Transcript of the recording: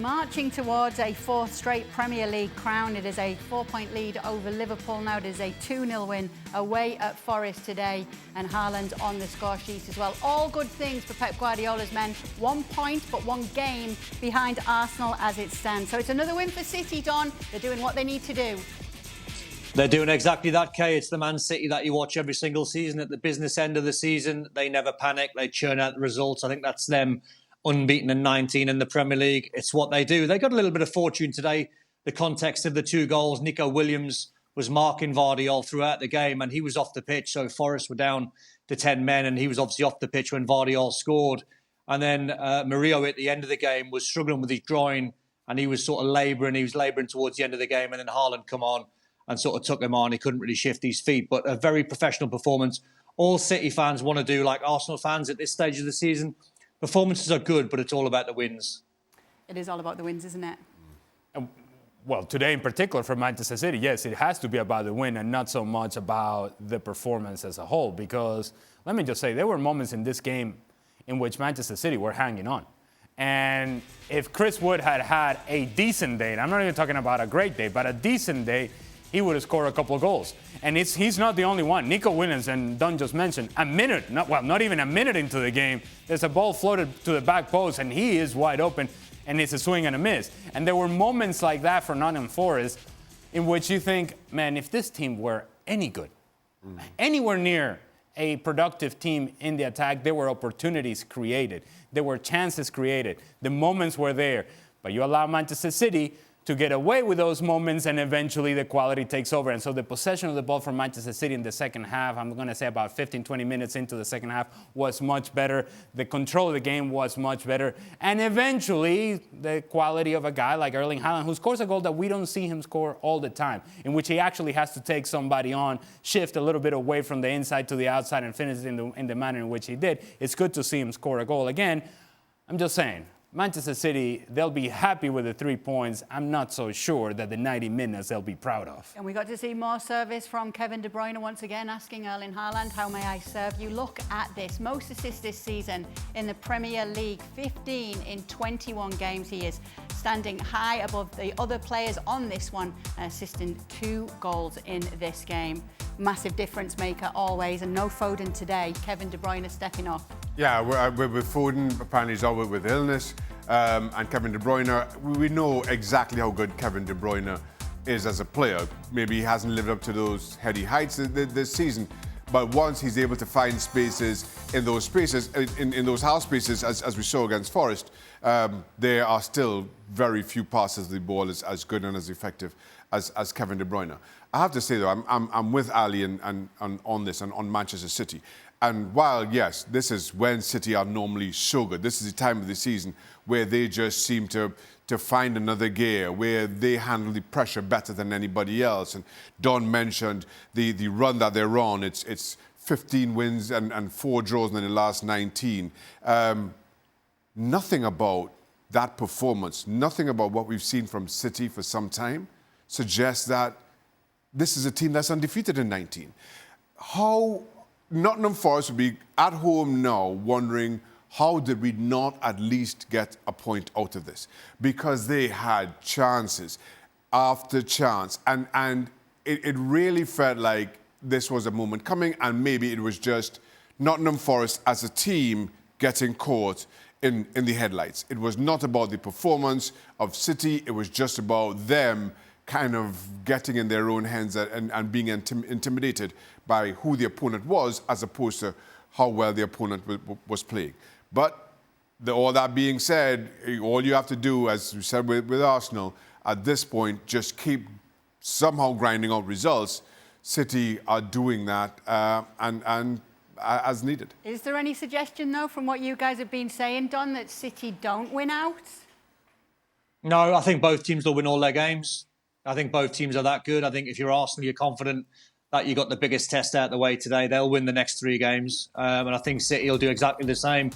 Marching towards a fourth straight Premier League crown. It is a 4-point lead over Liverpool now. It is a 2-0 win away at Forest today, and Haaland on the score sheet as well. All good things for Pep Guardiola's men. 1 point, but 1 game behind Arsenal as it stands. So it's another win for City, Don. They're doing what they need to do. They're doing exactly that, Kay. It's the Man City that you watch every single season. At the business end of the season, they never panic. They churn out the results. I think that's them unbeaten in 19 in the Premier League. It's what they do. They got a little bit of fortune today. The context of the 2 goals, Nico Williams was marking Vardy all throughout the game, and he was off the pitch. So Forest were down to 10 men, and he was obviously off the pitch when Vardy all scored. And then Moreno at the end of the game was struggling with his groin, and he was sort of labouring. He was labouring towards the end of the game, and then Haaland come on and sort of took him on. He couldn't really shift his feet, but a very professional performance. All City fans want to do, like Arsenal fans at this stage of the season. Performances are good, but it's all about the wins. It is all about the wins, isn't it? Well, today in particular for Manchester City, yes, it has to be about the win and not so much about the performance as a whole. Because, let me just say, there were moments in this game in which Manchester City were hanging on. And if Chris Wood had had a decent day, and I'm not even talking about a great day, but a decent day, he would have scored a couple of goals. And he's not the only one. Nico Williams, and Don just mentioned, not even a minute into the game, there's a ball floated to the back post, and he is wide open, and it's a swing and a miss. And there were moments like that for Nottingham Forest in which you think, man, if this team were any good, anywhere near a productive team in the attack, there were opportunities created. There were chances created. The moments were there. But you allow Manchester City to get away with those moments, and eventually the quality takes over. And so the possession of the ball from Manchester City in the second half, I'm going to say about 15, 20 minutes into the second half, was much better. The control of the game was much better. And eventually, the quality of a guy like Erling Haaland, who scores a goal that we don't see him score all the time, in which he actually has to take somebody on, shift a little bit away from the inside to the outside and finish it in the manner in which he did. It's good to see him score a goal again. I'm just saying, Manchester City, they'll be happy with the 3 points. I'm not so sure that the 90 minutes they'll be proud of. And we got to see more service from Kevin De Bruyne once again, asking Erling Haaland, how may I serve you? Look at this. Most assists this season in the Premier League, 15 in 21 games. He is standing high above the other players on this one, assisting 2 goals in this game. Massive difference maker always, and no Foden today. Kevin De Bruyne stepping off. Yeah, we're with Foden. Apparently he's out with illness. And Kevin De Bruyne, we know exactly how good Kevin De Bruyne is as a player. Maybe he hasn't lived up to those heady heights this season. But once he's able to find spaces, in those half spaces, as we saw against Forest, there are still very few passes of the ball as good and as effective as Kevin De Bruyne. I have to say, though, I'm with Ali on this and on Manchester City. And while, yes, this is when City are normally so good, this is the time of the season where they just seem to find another gear, where they handle the pressure better than anybody else. And Don mentioned the run that they're on. It's 15 wins and 4 draws in the last 19. Nothing about that performance, nothing about what we've seen from City for some time suggests that this is a team that's undefeated in 19. How Nottingham Forest would be at home now wondering, how did we not at least get a point out of this? Because they had chances after chance. And it really felt like this was a moment coming, and maybe it was just Nottingham Forest as a team getting caught in the headlights. It was not about the performance of City. It was just about them kind of getting in their own hands and being intimidated by who the opponent was, as opposed to how well the opponent was playing. But all that being said, all you have to do, as we said with Arsenal, at this point, just keep somehow grinding out results. City are doing that and as needed. Is there any suggestion, though, from what you guys have been saying, Don, that City don't win out? No, I think both teams will win all their games. I think both teams are that good. I think if you're Arsenal, you're confident that you got the biggest test out of the way today. They'll win the next 3 games. And I think City will do exactly the same.